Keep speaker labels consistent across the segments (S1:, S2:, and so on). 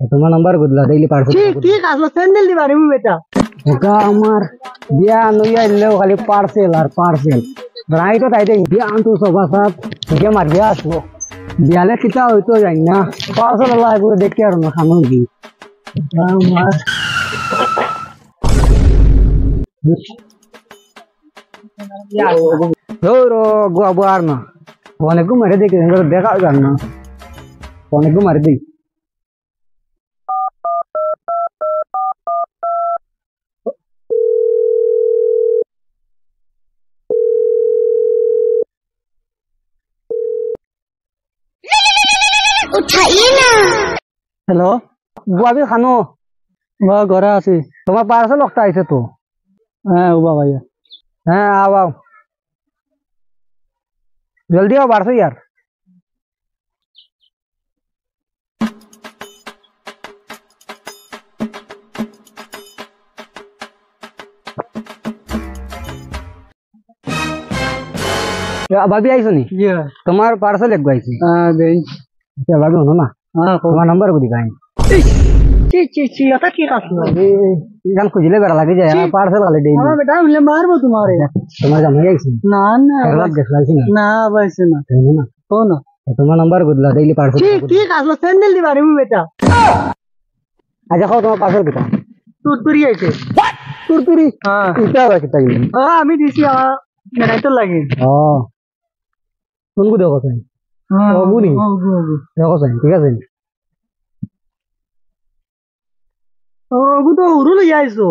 S1: তোমার number গুদলা daily parcel
S2: ঠিক আসলো স্যান্ডেল দিবা রে বেটা
S1: এটা আমার বিয়া নইয়া এলেও খালি পার্সেল আর পার্সেল রাইট তাই দে বিয়া আনতো সবার সাথ যে মার বিয়া আসলো বিয়ালে কিতা হইতো জানি না পার্সেল আল্লাহ করে দেখতে আর না খানো কি আমার ধরো গোয়ার না অনেক মারে দেখে দেখা যান না অনেক মারে দেই
S2: उठाइए ना
S1: हेलो बुआ खानो वह घर आसी तुम्हार पार्सल लगता है तो हाँ उबा भैया हाँ आओ आओ जल्दी आओ बाहर से यार भाभी आई सुनी तुम्हार पार्सल एक गई अच्छा भाभी हो ना तुम्हारा नंबर को दिखाएं जान खुजले बेरा लगे जाए पार्सल वाले डेली
S2: हां बेटा हमले मारबो तुम्हारे
S1: तुम्हारे जान आई सुनी
S2: ना ना
S1: करलात गसलासी
S2: ना वैसे ना
S1: ना
S2: हो ना
S1: तुम्हारा नंबर को दिला डेली पार्सल
S2: ठीक আসলো স্যান্ডেল দিবা রে বেটা
S1: अच्छा खाओ तुम्हारा पार्सल कितना
S2: তুরতুরি আছে
S1: तुरतुरी हां इतना है कितना
S2: हां আমি দিছি মেরাই তো লাগে
S1: हां तुमको देखो सही
S2: हां
S1: ओगु नहीं देखो सही ठीक है
S2: ওগু তো উরু লই আইছো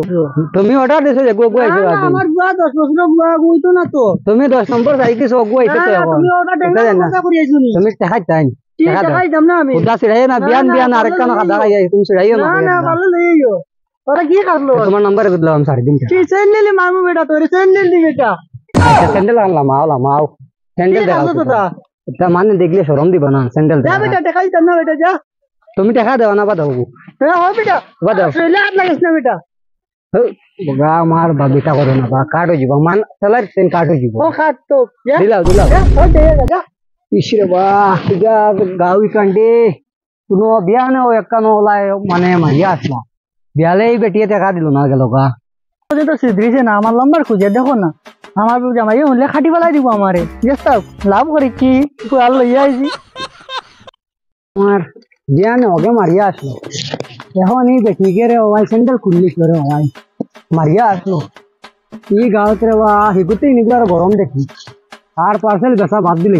S1: তুমি অর্ডার দিছো যে গোগু আইছো আগে
S2: আমার বুয়া 10 বছর বুয়া গইতো না তো
S1: তুমি 10 নম্বর সাইজ দিছো গোগু আইছো তো এখন
S2: তুমি ওটা টেকা করি আইছো নি
S1: তুমি টাকা চাই
S2: টাকা দাম না আমি
S1: উদা সিরাই না বিয়ান আরেকটা না খাদা আই তুমি সিরাইও না
S2: না ভালো লইও ওরা কি করলো
S1: তোমার নাম্বার বদলাও আমি 3.5
S2: কি স্যান্ডেল মামু বেটা তোরে স্যান্ডেল দি বেটা
S1: আচ্ছা স্যান্ডেল আনলাম আও স্যান্ডেল দাও এটা মানে দেখলে শরম দিবা না স্যান্ডেল
S2: যা বেটা টাকা দিতাম না বেটা যা
S1: তুমি টাকা দাও না বাদাও
S2: হ্যাঁ হয় বেটা
S1: বাদাও
S2: সেলে হাত লাগাস না বেটা
S1: বগা মার বাবিটা করো না বা কাটো জীব মান সেলার তেন কাটো জীব
S2: ও খাট তো
S1: দিলাও
S2: ও দে যা
S1: ইসরে বা ইগা গাউই কান্ডে কোনো বিয়া না ও একানো লাই মানে মারিয়া আসলা বিয়ালেই বেটিয়ে টাকা দিল না গেল গা
S2: তো সিদ্রিছে না আমার নাম্বার খুঁজে দেখো না আমার জামাই হলে খাটি বেলাই দিব আমারে চেষ্টা লাভ করি কি আর লইয়া আইছি
S1: আমার বিয়া না ওকে মারিয়া আসলো এখন এই দেখি কে রে ওই স্যান্ডেল খুললি করে ওই মারিয়া আসলো এই গাঁৱত রে বা হিগুতেই নিগুলো গরম দেখি আর পার্সেল বেচা বাদ দিলে